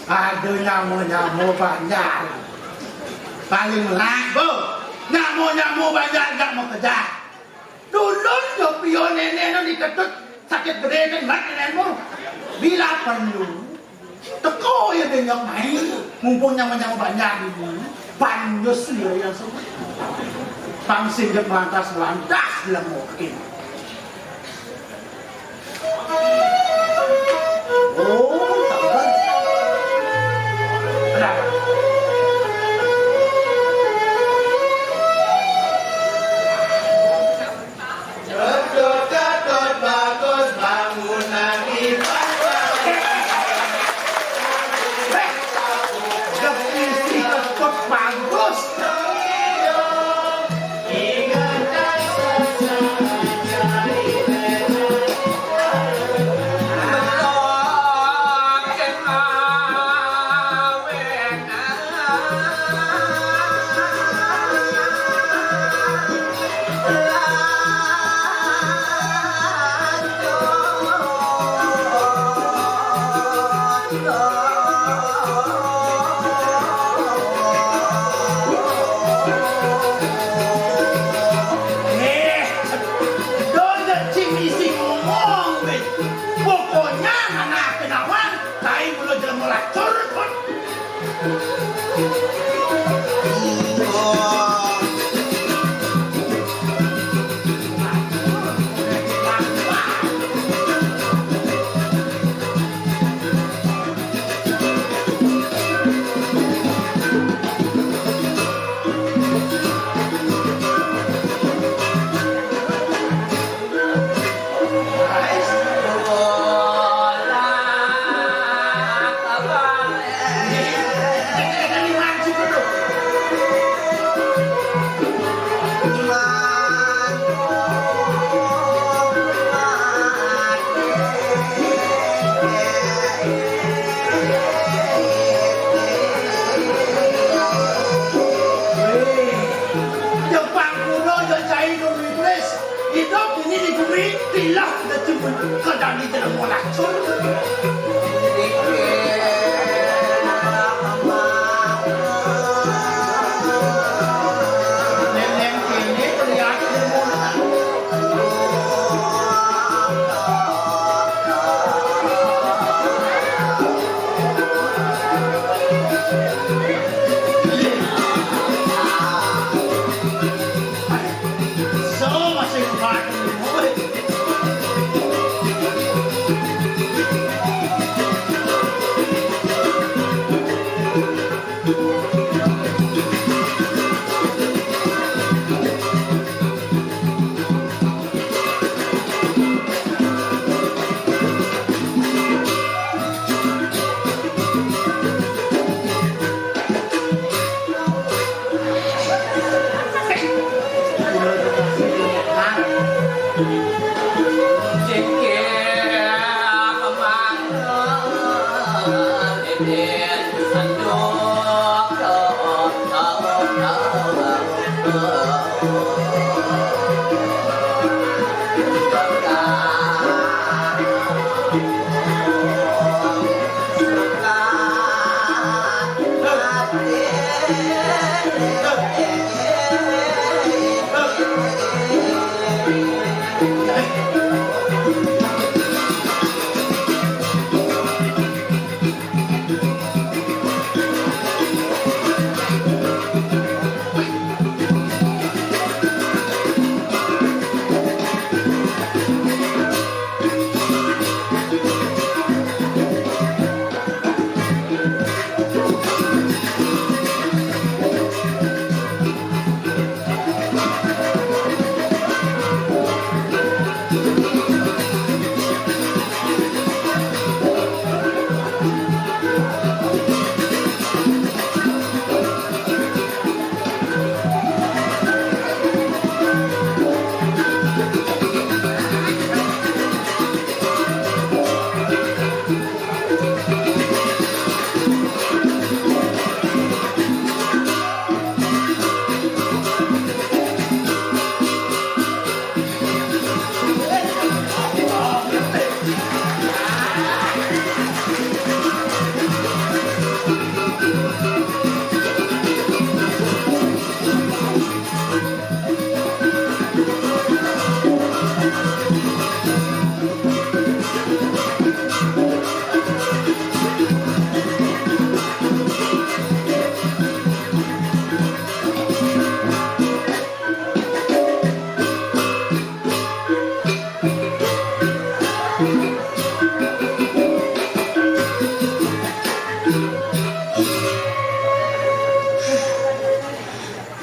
Aduh nyamu banyak paling laku nyamu banyak gak mau kerja dulu Jopio nenek diketut sakit gede kan mat nenekmu bila perlu teko ya dengan main mumpung nyamu banyak ibu Panjus liya yang semua pangsinggap lantas lemukin oh tak kenapa? Jodot bagus bangunan ibadah Gepisi ketut bagus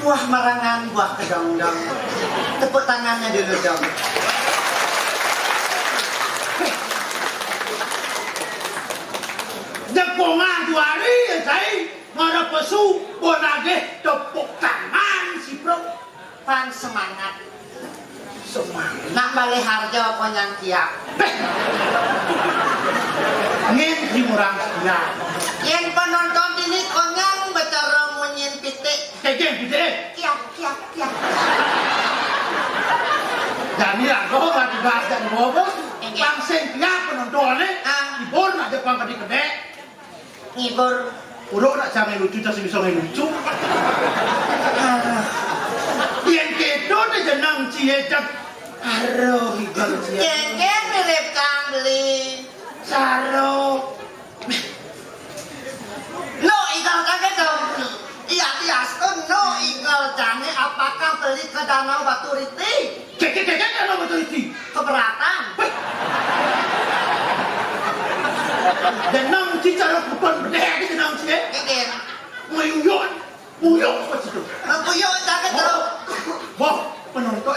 Buah marangan, buah kedong-dong. Tepuk tangannya dulu dong. Depongan juari saya mana pesu bonage tepuk tangan si bro. Pan semangat. Semangat. Nak balik harga konyang tiap. Ngin di murang siap. Yang penonton ini konyang bicara munyin pitik. Kejeng pitik. Kiap, kiap, kiap. Jadi lah kau nggak dibahas dan ngomong. Pangsing tiap penontonnya. Ibon aja pang kede. Ngibur. Uruk nak jangan lucu jadi bisa lucu. Yang kedua ni jenang ciecap. Aduh, ikan ciecap. Yang mirip kang beli. Saro. No igal kaget dong. Iya tiaskun no igal jane apakah beli ke Danau Batu Riti? Kek Danau Batu Riti. Keberatan. Jenang cicara kupon berdeh ni jenang cie. Keken. Muyun apa situ? Mengkuyuk kaget dong. Wah, penonton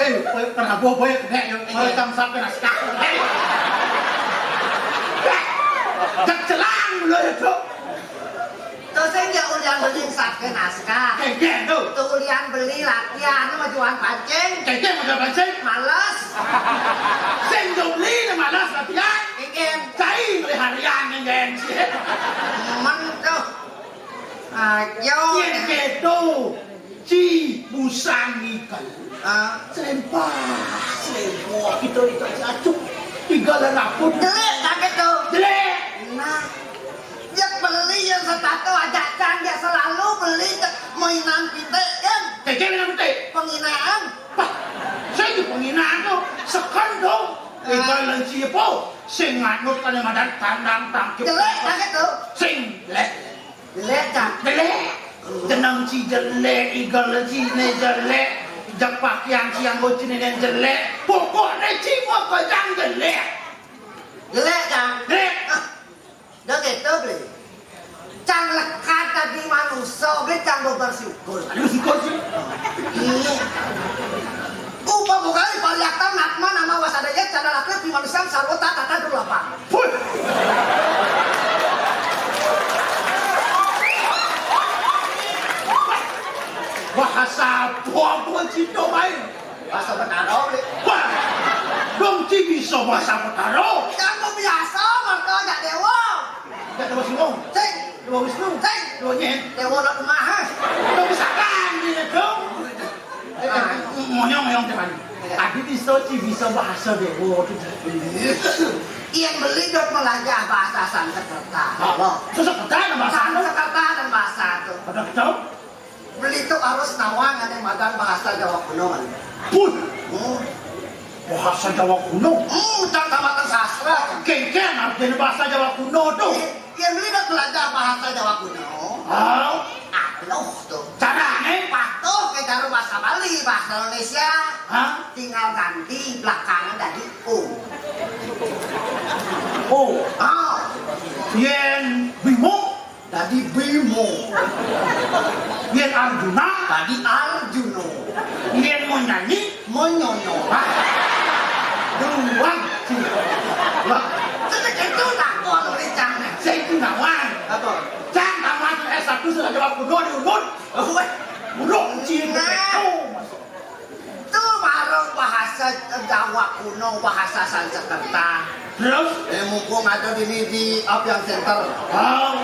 kenapa boy kek yang merekam sampai naskah. Cek celang loh itu. Terus saya ulian beli sak ke naskah. Kek tu. Tuh ulian beli latihan majuan pancing. Kek macam pancing. Males. Sing beli ni malas latihan. Keken. Cai beli harian ni geng cie. Mentuh. Ayo. Yang kedua, ci busang ikan. Selempah kita itu acuk. Tinggal raput. Jelek kaget tuh. Jelek. Nah, dia beli yang setato ajakan dia selalu beli mainan pitik kan? Kek dengan betul. Penghinaan. Pak, saya di penghinaan tu sekan dong. Tinggal lenci apa? Sing nganut kalau madan tandang tangkip. Jelek kaget tuh. Sing lek. Jelek kan? Jelek. Jenang ci jelek, igal lenci ni jelek. Japak yang siang bocin ni jelek. Pokoknya ci mau yang jelek. Jelek kan? Jelek. Dah gitu beli. Cang lekat tadi manusia, dia cang bersyukur. Ada bersyukur sih. Iya. Upa bukan pariakan nakma nama wasadaya cara lakukan di manusia sarwata tata dulu apa? Puh. Bahasa apa cinta main? Bahasa Betaro beli. Wah, dong ci bisa bahasa Betaro. Kamu biasa mereka gak dewa. Gak ada Wisnu. Cing, Dua Wisnu. cing. Dua Nyen. Dewa nak rumah. Dua misalkan dia dong. Ngonyong teman. Tadi bisa bahasa dewa tu. Yang beli dok belajar bahasa Sanskerta. Sanskerta dan bahasa anu. Sanskerta dan bahasa itu. Ada tahu? Beli itu harus nawang ada madan bahasa Jawa kuno. Pun. Bahasa Jawa kuno. Jangan makan sastra. Kengkeng artinya bahasa Jawa kuno tu. Yang beli dok belajar bahasa Jawa kuno. Oh. Aloh tuh. Caranya? Patuh ke cara bahasa Bali, bahasa Indonesia. Hah? Tinggal ganti belakangan dari Oh. Oh. Yen Bimo. Tadi Bimo. Yen Arjuna. Tadi Arjuno. Yen mau nyanyi. Monyono. Doang. Wah. Sedek itu tak kalau dicang. Saya itu nawang. Apa? Cang nawang S1 sudah Jawa kuno diurut. Urut cinta itu. Itu baru bahasa Jawa kuno, bahasa Sanskerta. Terus? Mumpung ada di Apian Center. Oh.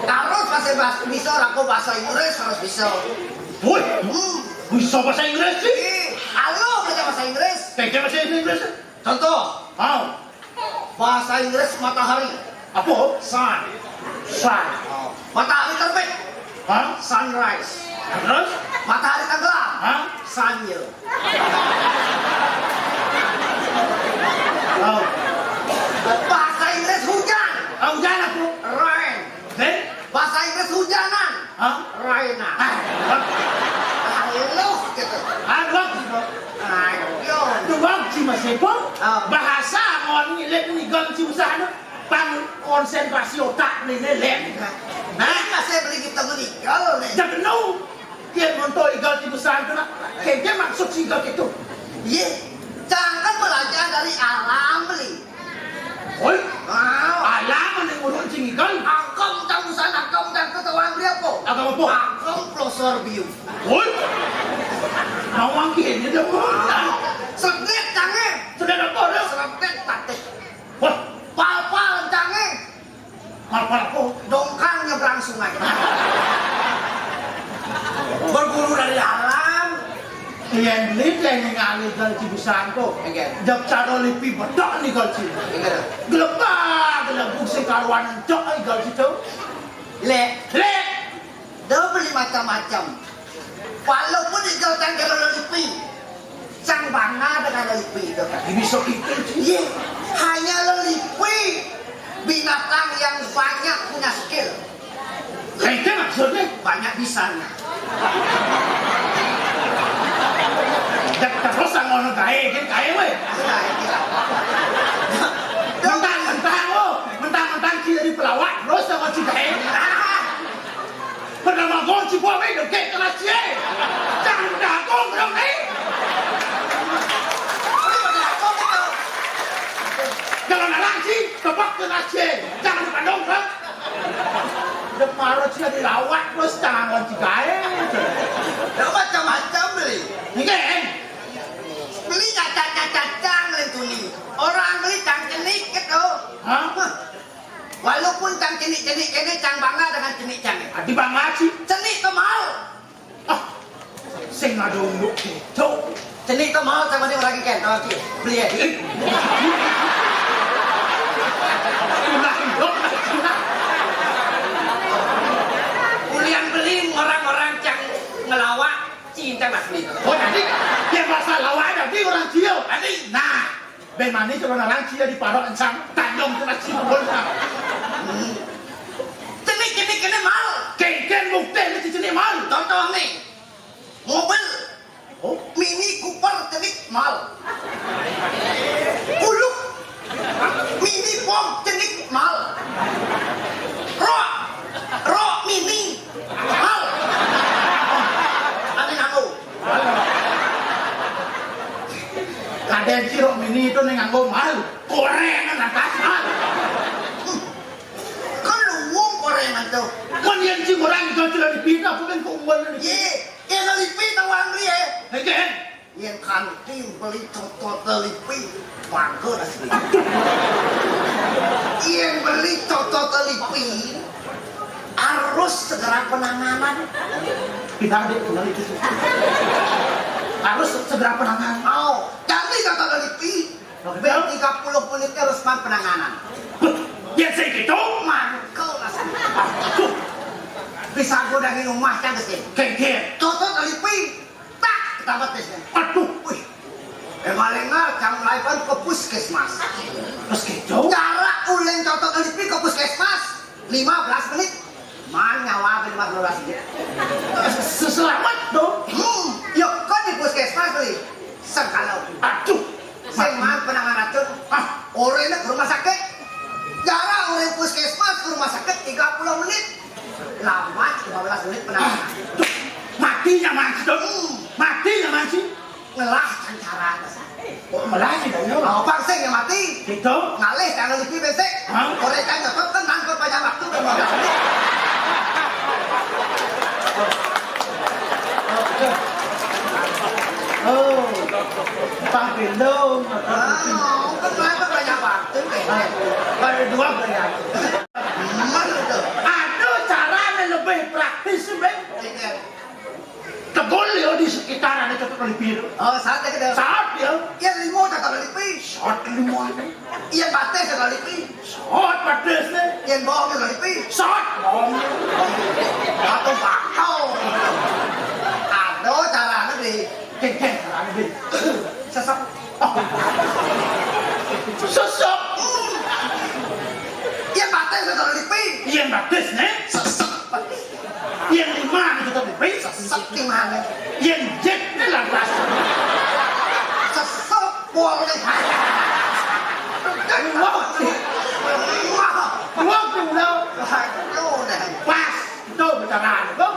Harus masih bisa aku bahasa Inggris harus bisa. Woi. Bisa bahasa Inggris sih? Halo kita bahasa Inggris. Kayak bahasa Inggris? Contoh. Oh. Bahasa Inggris matahari. Apa? Sun. Sun. Matahari terbit. Hah? Sunrise. Terus? Matahari tenggelam. Hah? Sunrise. Oh. Bahasa Inggris hujan. Hujan aku. Rain. Bahasa Inggris hujanan. Hah? Raina. Halo gitu. Halo. Ayo. Tuang cuma siapa? Bahasa orang ini ni gang usaha tu. Pang konsentrasi otak ni lem. Nah, masih beli kita beli kalau nih. Jangan no. Dia monto igal di besar tu nak. Kayaknya maksud si igal itu. Iya, jangan belajar dari alam beli. Oi, alam ni urut si igal. Angkong tamusan angkong dan ketawan dia po. Agak apa? Angkong pelosor biu. Oi, nawang kini dia mana? Sedek canggih. Sudah apa dah? Sedek tatik. Wah, Pal-pal canggih. mal apa? Dongkang nyebrang sungai. Berburu dari alam. Yang beli yang ngali igal di besar tu. Jab cara lipi bedak ni igal si. Gelebak, gelebuk si karuan cok igal situ. Le, dia beli macam-macam. Walaupun igal canggih lelipi. Cang bangga dengan lelipi itu. Ini sok itu. Iya, hanya lelipi. Binatang yang banyak punya skill. Kayaknya maksudnya. Banyak bisanya. Terus ngono kae, kan kae weh. Mentang-mentang si dari pelawak, terus sama si kae. Pertama gol si buah weh, oke kelas C. Jangan dagong dong nih. Kalau nalang si, tebak kelas C. Jangan dipandang kan. Udah marah si dari lawak, terus jangan si kae. Dia macam-macam beli. Ini kan? Beli cacang lentuni. Orang beli cang cenik gitu. Hah? Walaupun cang cenik ini cang bangga dengan cenik cang. Adi bangga sih. Cenik tu mau. Ah, sing ngadong lu itu. Cenik tu mau sama dia orang ikan. Okey, beli ya. Kuliah beli orang-orang cang ngelawak cinta mas beli. Oh jadi yang masalah lawan jadi orang Cio. Nah, bagaimana kalau orang Cio di parok encang tandong kena Cio boleh. Cenik ini mal. Kengken bukti ni jenis mal. Contoh nih, mobil Oh, Mini Cooper cenik mal. Kuluk Mini Pom cenik mal. Rock Mini mal. Amin aku. kadang Cio mini itu nganggo mal. Korengan atas mal. Kan luwung korengan tuh. Kon yang si orang itu sudah dipindah bukan kumpul ni. Ye, yang lipi tawang dia. Kengken. Yang kantin beli toto lipi bangga asli. Yang beli toto lipi harus segera penanganan. Pindah dek kembali itu. Harus segera penanganan. Mau ganti toto lipi. Bel 30 menit harus penanganan. Ya saya gitu. Mangkel asli. Bisa godahin rumah kan kesini. Kengken. Toto lipi tak kita betesnya. Aduh. Wih, malingnya jam lain ke puskesmas. Terus gitu. Jarak uleng contoh lipi ke puskesmas 15 menit. Man nyawa 15 menit. Selamat dong. Yuk, kau di puskesmas beli. Sengkalau. Aduh. Seman penanganan tuh. Orangnya ke rumah sakit. Jarak orang puskesmas ke rumah sakit 30 menit. Lama 15 menit penanganan. Matinya masih dong. Matinya masih. Ngelah kan cara. Oh, malah sih dong. Mau pangsing yang mati. Gitu. Ngalih jangan lebih besek. Orang kan nggak tenang kok banyak waktu berapa. Oh, Bang Pindong. Kenapa banyak waktu? Baru dua berarti. Mana itu? Aduh, caranya lebih praktis sebenarnya. Tegol ya di sekitaran itu kali biru. Oh, saat itu. Saat dia. Iya limo tak kali pi. Saat lima ada. Iya bates kali pi. Saat pedesnya. Iya bohong kali pi. Saat bohong. Atau bakau. Aduh, caranya di Kengkeng caranya di. sesep. Sesep. Iya bates kali pi. Yang pedesnya. Sesep. Yang lima itu tapi baik. Sesep di mana? Yang jetnya lah rasa. Sesep buang deh. Waktu lo Aduh, dah. pas itu bicara itu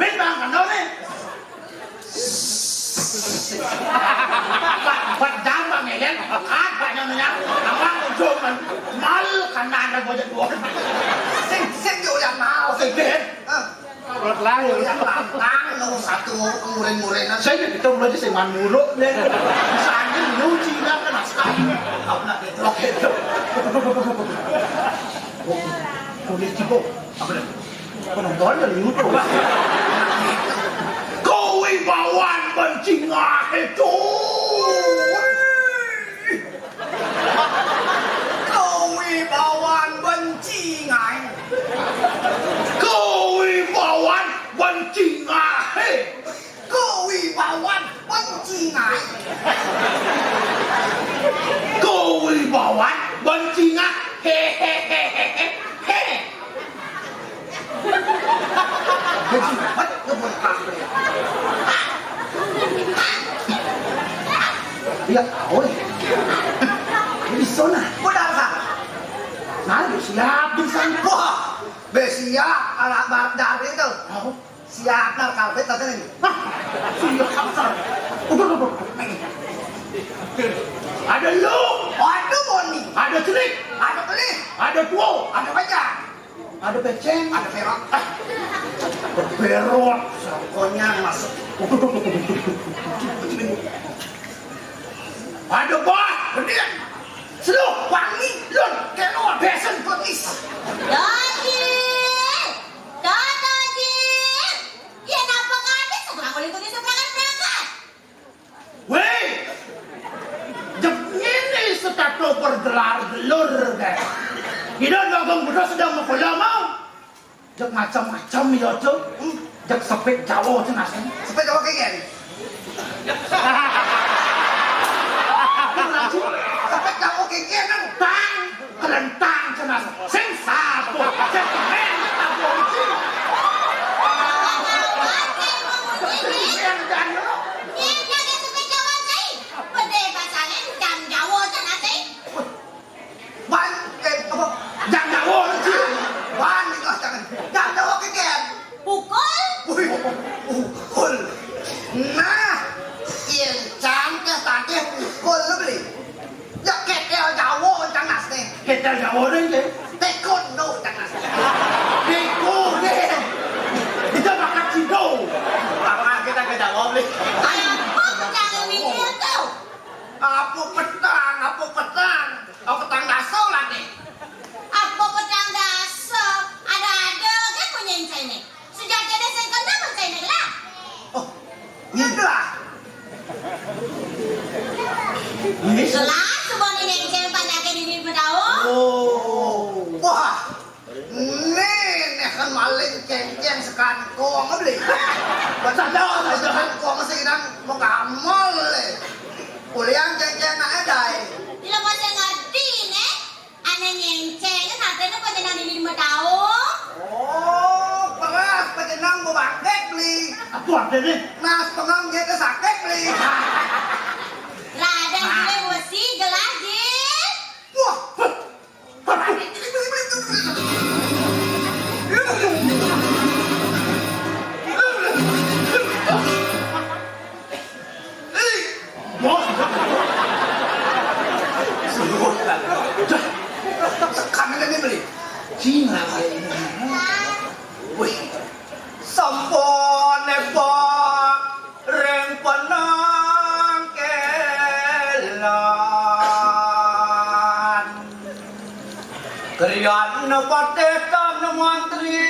Ben bang kan nih. Buat jambang ya kan? Apa namanya? Abang cuman mal kanan dan bojot dua. Sing yo yang mau. Oke Ben. Buat lahir. Yang lantang nomor 1 murid-muridnya. Saya itu mulai sih man muruk deh. Misalnya nyuci lah kan sekali. Oke. Boleh cipo. Apa nih? Penonton dari YouTube. Kewibawan bencingah itu. Kewibawan benci ngai. Kewibawan bencingah. Kewibawan benci ngai. Kewibawan bencingah. Hehehehehe. What? Ngebut kabel. Ya, oi. Di sana. Udah sah. Nah, siap di sana. Wah, besiak anak dari itu. Oh, Siap nak kabel tadi ini. nah, sudah kapal. Udah. Ada lu, Waduh Boni, ada celik, ada beli, ada kuo, ada banyak, ada beceng, ada perak. berberot. Pokoknya masuk. Ada bah, Kemudian seluruh wangi, lun, keluar besen petis. Dajil! Dajil! Ya napa kade seberang boleh tulis seberangan berangkat? weh, jep ini setato bergelar gelur deh. Kita dagang budak sedang mengulang mau. Jep macam-macam ya tuh, jep sepik Jawa tu nasi. Sampai jawab kayak gini. Sampai jawab kayak gini kan. Tang, kelentang cenas, sing sapu, cemen sapu isi. Yang dan lo, Yang jaga sampai Jawa saya. Bede pasangan jam Jawa sana saya. Ban, apa? yang Jawa sih. Ban itu jangan. Jangan jawab kayak gini. Pukul. Wih, pukul. Nah, yang cantik tadi pukul lu beli. Ya ketel Jawa jangan nih. Kita Jawa deh je. Taekwondo jangan. Beko deh. Kita makan cido. Lama kita ke Jawa beli. Apa jangan mikir tu? Apa petang? Apa petang dasar lagi? Apa pedang dasar? Ada kan punya saya ni. Sejak ada saya kena pun saya ni lah. Oh, itu lah. Itulah semua ni yang saya panjangkan ini bertahu. Oh. Wah, ini kan maling ceng-ceng sekan kong beli. Betul, sekan kong masih kadang mau kamal le. Kuliah ceng-ceng nak ada. Bila masa ngerti ni, anak yang ceng kan ada tu panjang ini bertahu. Oh, peras penjenang mau bangkit beli. Apa ada ni? Nas pengang dia ke sakit beli. Radang gue wasi gelajil. Wah, Bos. kami lagi beli. Cina. Wih, sampone pak reng penang kelan kriyan patekan mantri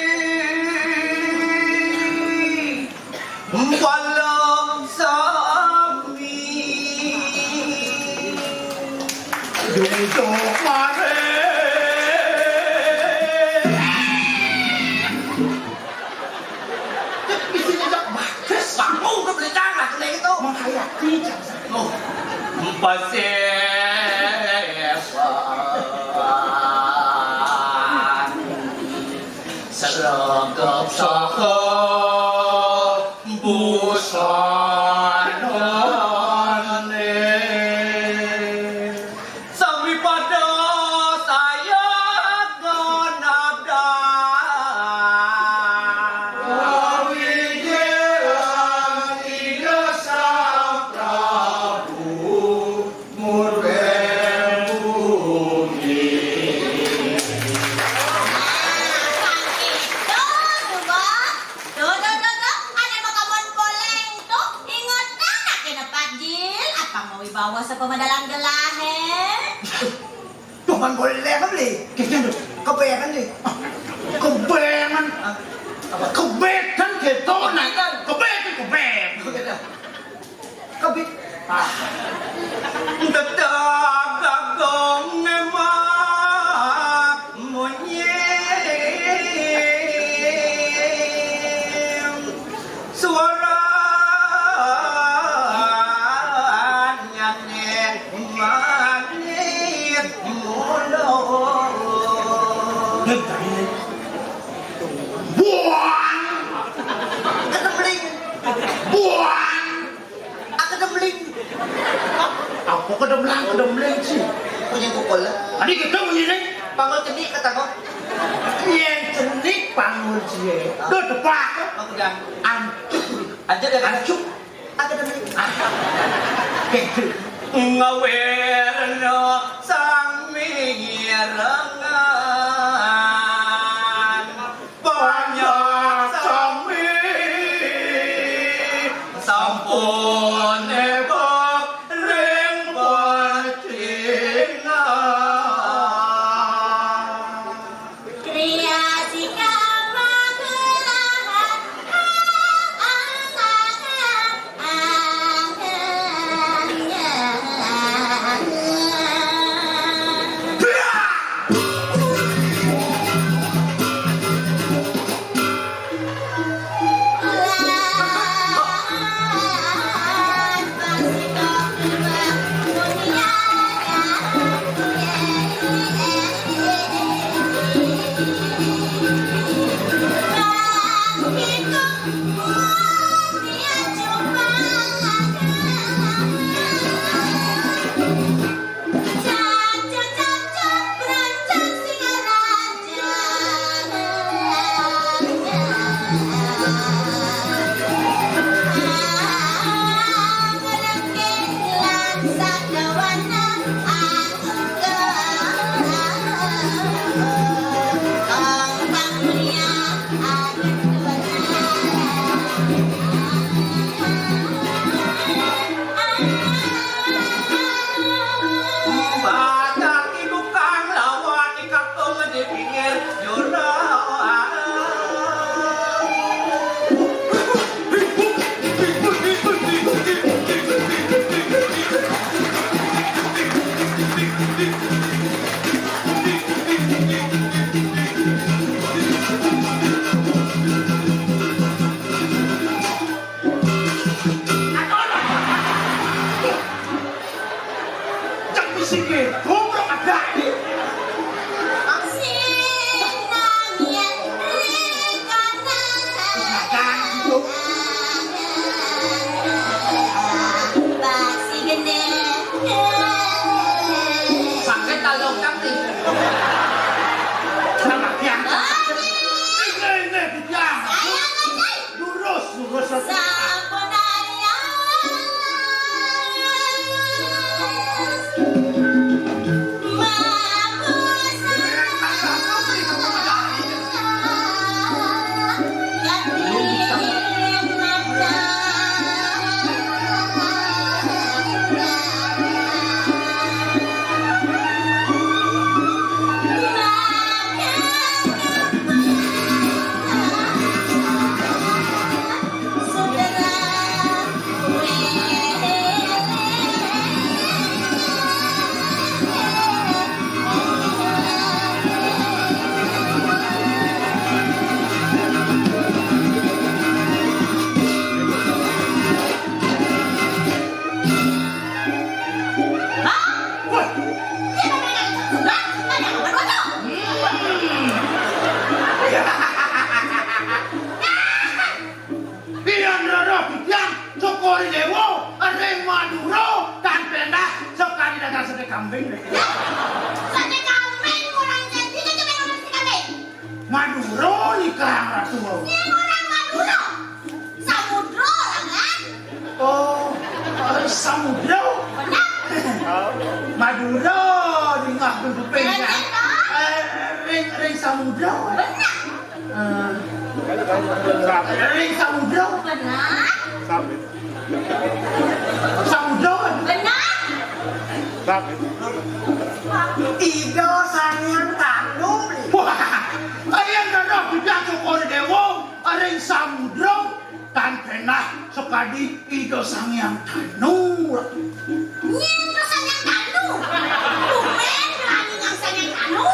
balang sami Duduk mare. Isinya tak bagus. Bangku ke beli tanah kena itu. Menghayati jasa. Oh, pasepan seragam saha busanane sami pada saya gonabda. bawa sa pemadalang gelahe. Tuhan boleh apa beli? Kayaknya tuh. Kebanyakan nih. Kebengan. Apa? Kebekan gitu. Nah, Kebekan. kebek. Kebit. Tetap gagong emak monyet suara nyanyi manis mulu. Buang. Kedembling. Buang. Kedembling. Apa kedemblang sih? Punya pukul lah. Adik kita begini. Panggil cedik kata kau. Yang cenik panggul cie. Duh depak. Aku jangan. Ancuk. Aja dari Ancuk. Kedembling. Gitu. Ngawerno sang mirengan banyak sami sampun ebok ring pacingan. Kreasi kamagelahan. Banyak ibu kang lawan ikatong di pinggir jurang. Cak bisike. Goblok ada ini. Pakai talong kaki. Sama tiang. Ini tiang. Lurus. Pian roro tiang. Cokori dewo. Areng maduro. Dan pendah. Sekali dagang sate kambing. Maduro nikah ratu. Oh, samudra. Maduro nikah duduk pendah. Ring samudra. Ring samudra. Benar? Samudra. Benar? sekali itu sang yang tanu. Nyen to sanyang kanu. Bumen rani nang sanyang kanu.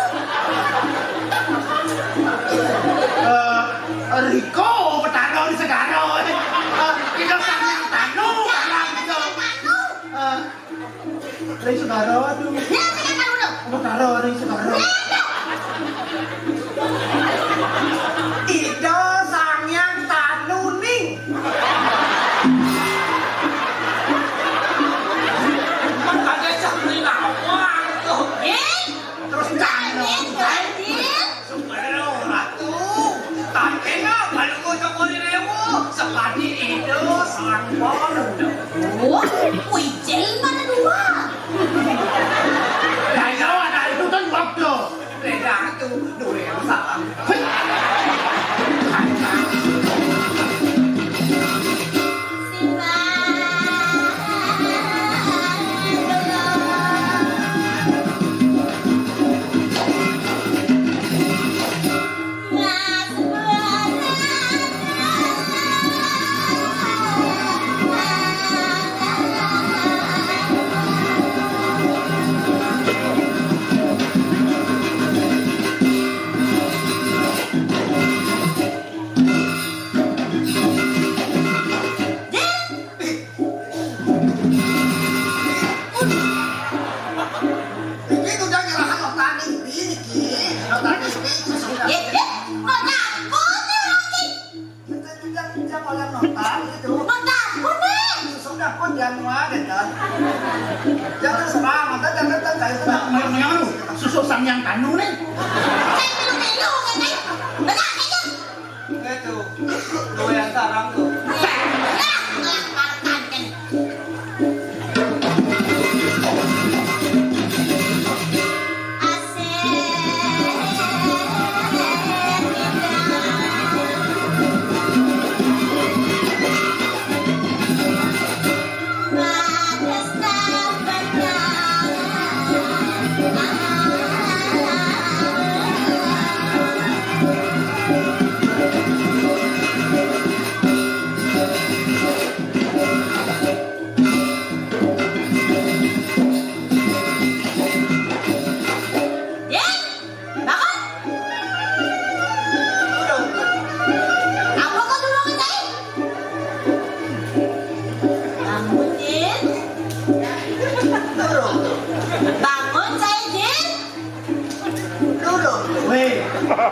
Riko petano di segaro. Itu sang yang tanu. Ring segaro aduh. Ya sanyang kanu lo. Petano ring segaro. Ida sang yang tanu ning. Makanya sampai nawang tuh. Terus tanu. Sebenarnya ratu. Tante nga, balugo sa kulilewo. Sekali itu sang baru. Oh, kuicil mana dua? Kaya ada itu kan waktu. Beda tuh, dua yang salah. Simba. Mas Itu jangan ngerahan lo tani ini ki. Lo tani ini sudah. mau takut nih orang ini. Jangan oleh nonton itu. Mau takut nih. Sudah pun jangan wae kan. Jangan semangat, jangan terkait Yang susu sang yang tanu nih. Saya pilu-pilu kan. Benar aja. Itu, dua yang sarang tuh. Nah, ngelamparkan kan.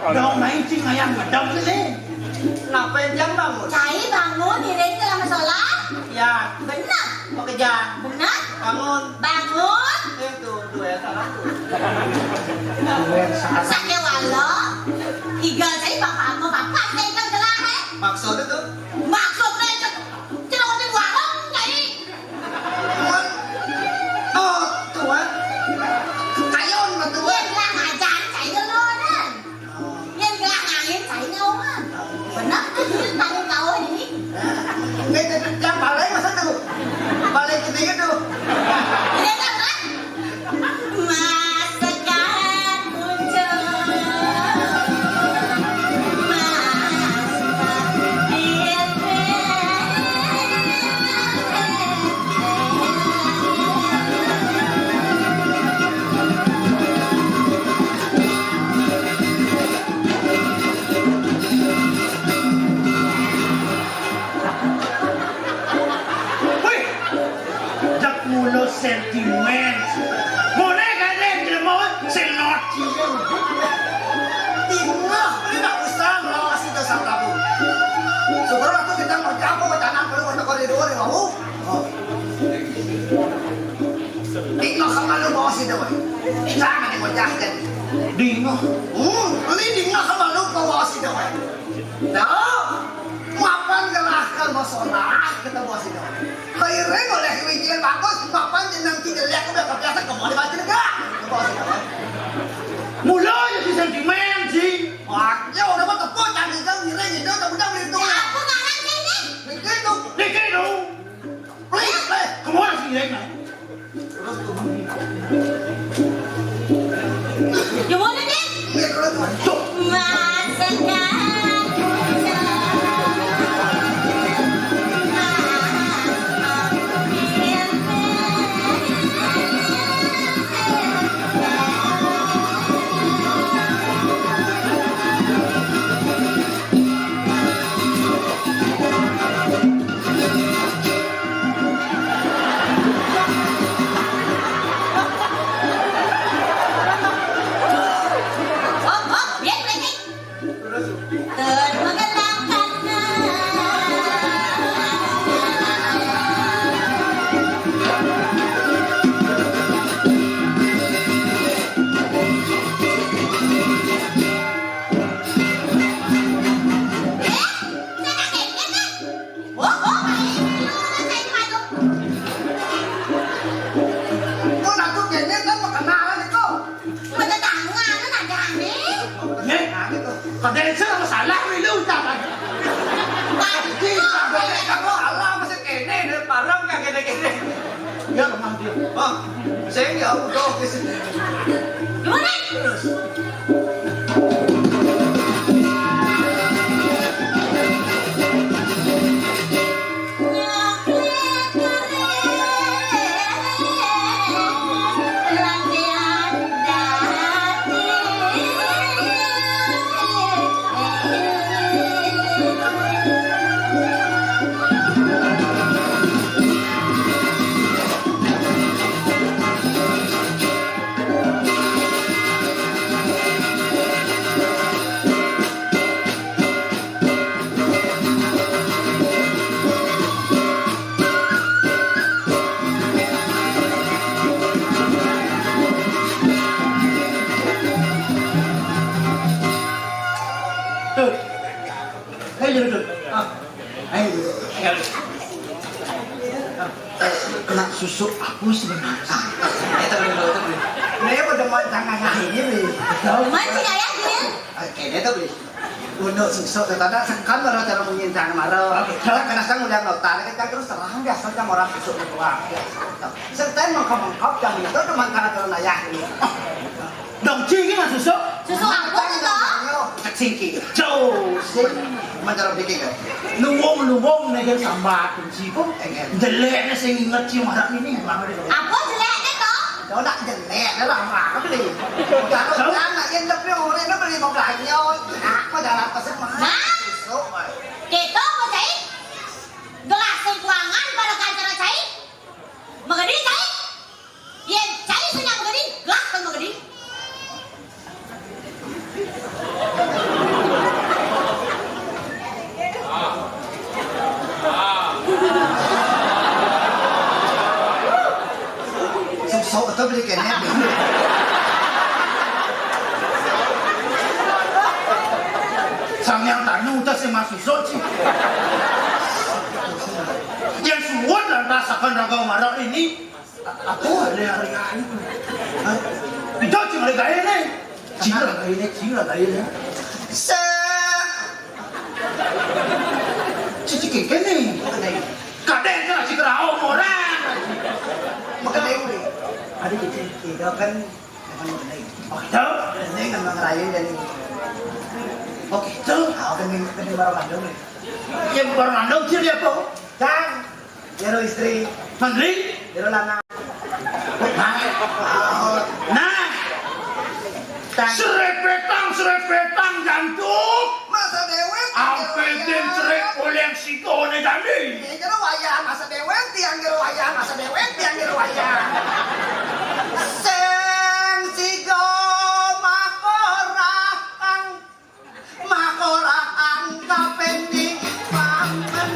Dong mancing ayam gedong ini. Ngapain jam bangun? Cai bangun diri itu lama sholat. Ya, Benar. mau kerja. Benar. Bangun. Bangun. Itu, dua yang sarang tuh. Sakit walo. Igal cai bapak mau bapak cai kan gelar he. Maksudnya tuh? Maksudnya cerotin warung cai. Oh, tuan. Kayon betul. Yang gelar ngajan cai gelonan. Yang gelar angin cai ngawan. Benar tuh tanggung kau ini. Yang balik masa tuh. Balik ke dia tuh. Ini kan kan. Masakan muncul. Wih, jak mulut sentimen. Boleh kan deh, tidak mau senoti. Tinggal, ini tak usah melawasi dosa Prabu. Syukur waktu kita bercampur ke tanah perlu untuk koridor yang mau. Tinggal kemalu bawa si dewa. Jangan dibocahkan. Dingo. Ini tinggal kemalu bawa si dewa. Nah, mapan gelahkan masalah kita bawa si dewa. Kairing oleh wijian bagus, mapan jenang tidak lihat udah kebiasa kemana baca negara. Bawa si dewa. Mulanya si sentimen sih. Wah, ya udah mau tepuk jangan jangan ngiring itu udah udah beli itu. Aku ngarang sini. Mikir itu. Dikit dong. Beli. Kemana sih dia? Gimana deh? Mikir itu. Masakan muncul. Kau nak tu kayaknya kan makan nalar itu. Nghe, còn đây trước là salah với lưu tạp à? Đi tạp với lại Kamu Allah masih kene deh barang gak kene-kene. nhớ là mang tiền. Oh, saya nggak udah ke sini. Được. Thấy chưa được? Ayo. Kena susu aku sebenarnya. Itu beli. Ini udah mau tangan ini beli. Kayaknya tuh beli. Untuk susu ternyata kan baru cara menyincang marah. Karena saya udah notar kan terus terang biasa sama orang susu itu serta mengkap yang itu cuma karena karena ayah ini. Đồng chi cái mà sụt sốt. Singki. Châu Sing mencara bikin kan. lu wong này cái sầm bạc cũng chỉ có jelek nó sinh ngất chiêu mà đặt ini làm cái đấy. Đó đặt dần nè, nó làm mà nó beli. Cả nó ăn là yên tâm vô đây nó beli một lại nhau. Có giờ làm có sức mà. Số rồi. Số tôi beli cái nét đi. Sang yang tak nu tak sih masuk sốt sih. Yang suat dan rasakan raga marah ini. Aku ada hari itu. Itu cuma hari ini. Chính là cái này. Xe. Chỉ cái này. Cả đêm cái là chỉ cái áo màu ra. Mà cái này beli. Ada di đó kan dengan mengenai. Oh gitu. Ini kan mengerayu dan Oh gitu. kan baru Bandung nih. Yang baru nandong sih dia apa? Kan, jero istri, Mandiri. jero lana. Nah. Serepetang jantung. Masa dewek. Sampai dem serep oleh siko ni tadi. Jero wayang masa dewek tiang jero wayang masa dewek tiang jero wayang. Seng sigo makorang kapening pangan.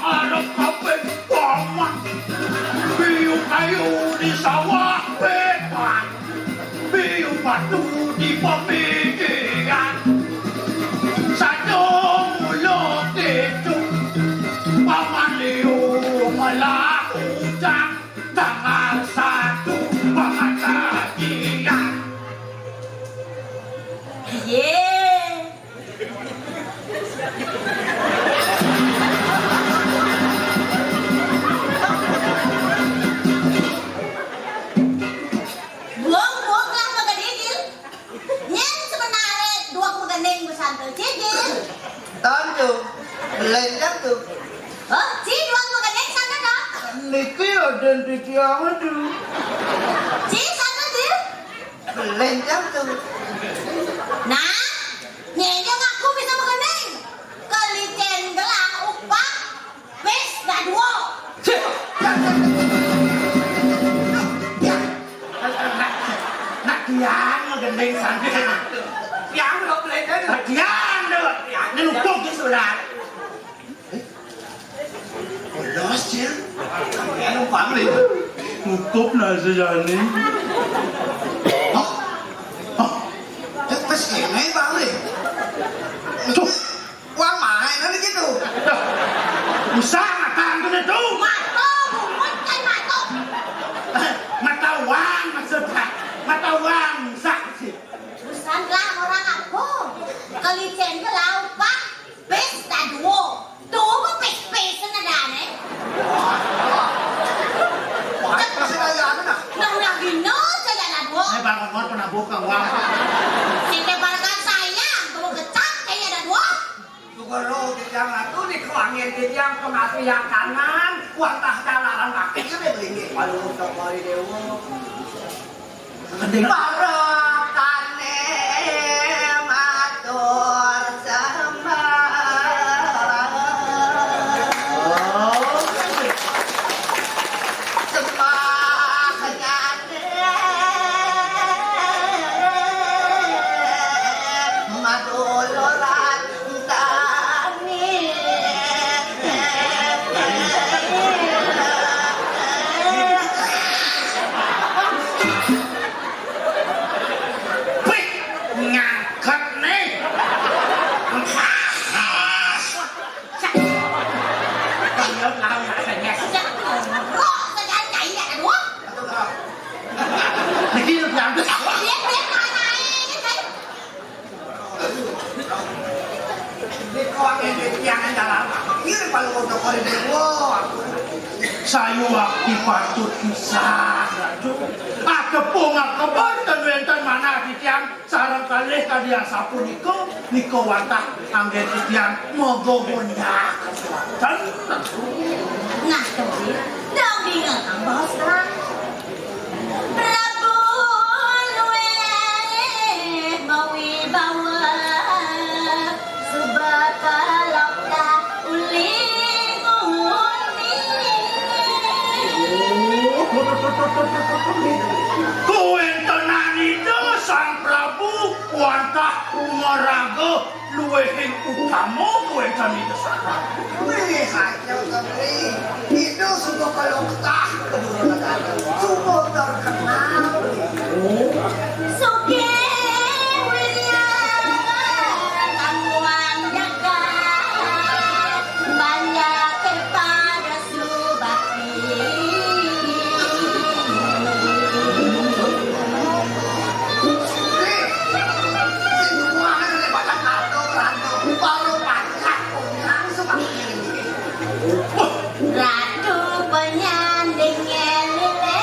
Harap kapit paman. Biyong kayo di sawah petan. Biyong batu di pamigian. Sa iyong mulot ito. Paman liyong malakutang. Tangal sa ito mga kagiyan. Lên chắc được. Niki ada di tiang itu. Lên chắc được. Nah, nyenyong aku bisa mengenai. Kelicen gelang upak, wes gak duo. Nak tiang gendeng sampai Yang belum boleh dah. nak tiang dah. Ni lumpuk je sudah. Polos je. Yang lumpang ni. Nutup nasi jani. Pas kene bang ni. Wang mai nó đi gitu. Usah makan tu tu. Mato, bungkus kan mato. Mata wang maksudnya. Mata wang saksi. Busan lah orang aku. Kelicen ke laut pak. Pesta duo. Duo pun pes-pesan ada nih. Wah, masih ada yang mana? Nah gino saya ada duo. Saya bangun ngor pernah buka wang. Sehingga barangkali saya kalau kecap kayaknya ada duo. Kalau yang itu di kewangian yang pengatur yang kanan, uang tak jalan kaki kan beli ni. Kalau untuk beli dewa. Gendeng. Barokane matur sembah. Oh. Sembah kenyane maduluran tani. Pik ngangkat nih. Lihat lah rasanya. Sejak roh saya chạy ada duo. Lagi lu yang tu. Lihat naik kan. Di kewangian yang jalan kaki kan kalau untuk beli dewa. Sayu waktu patut kisah. Akepung akepun tentuan mana titiang sarang kali kadian sapu niko wantah anggen titiang mogo honda. Tenang. Nah, dong bingung ang bos lah. Prabu luwe mawibawa subakalokta Kuentenan itu sang Prabu wantah umaraga luwehing utama kuentan itu sarang. Wih, hayo kembali. Itu sungguh kalau ketah kedua negara. Sungguh terkenal. Suke Wilya Kamuang jaga banyak kepada subakti. Nih, semua kan ada badan kartu rando. Baru pangkat langsung aku kirim. Ratu penyanding lele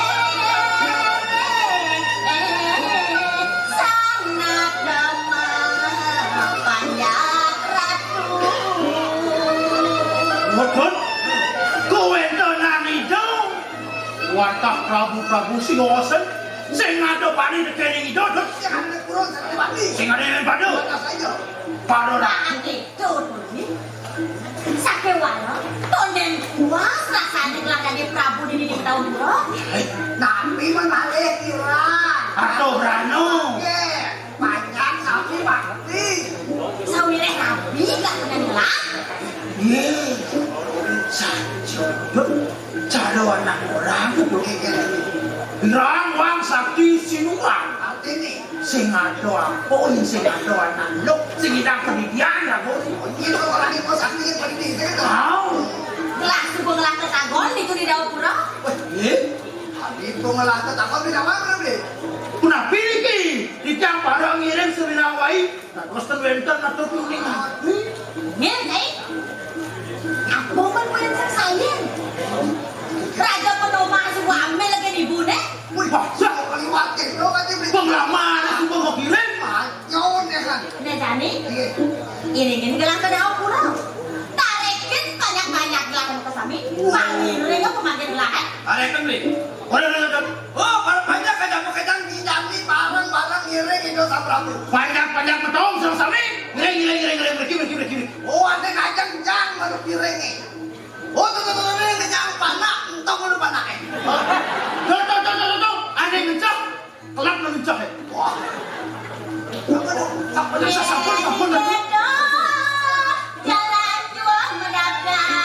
sangat damai panjang ratu. Betul. Kuentenan itu wantah Prabu Singosen sing ngadopani negeri itu Jangan ada kurang sampai mati. sing ada yang padu. Mana saja. Padu lah. Nah itu nih. Sampai wala tonden kuas rasanya ngelakani Prabu di tahun bro. Nabi menalih kiran. Atau Rano. Oke, banyak sapi mati. Sawire nabi gak pernah ngelak. Ye, saja. Cara anak orang Birang wang sakti sinuang. Mati nih. Sing ado ampun, sing ado anak luk, sing idang pendidikan ya bos. Ini orang ini mau sakti yang paling tinggi itu. Tahu? Gelas subuh ngelak ketagon itu di daun pura. Ye, Itu ngelantar takut di dalam mana beli? kuna pilih ki, ditiang parang ngirim sewinawai. Nah, terus terwenten atau kuning. Nih nih. Aku kan boleh tersayin. Raja penomah sebuah amel lagi di bune. Wih, Wah, kali wakil lo kan dia beli. pengalaman itu mau kirim. Nyawan ya kan? Nah jadi Iya. iringin gelang ke daun pura. Tarikin banyak-banyak gelang ke kami. Panggil mereka pemakai gelang. Ada kan beli? Waduh. Oh, kalau banyak kadang-kadang Jadi barang-barang ngiring itu tak berapa. Panjang betong sama-sama. Giring. Oh, ada kacang jang baru piringnya. Oh, tuh, ini kenyang panak, entong udah panak eh. Tuh, ada yang ngecek, kelap lo ngecek ya. Wah, Sampun lagi. Jalan juang mendadak.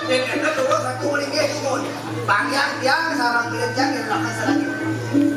ini kedua satu ini dia turun. Panjang sarang kerja di belakang sarang.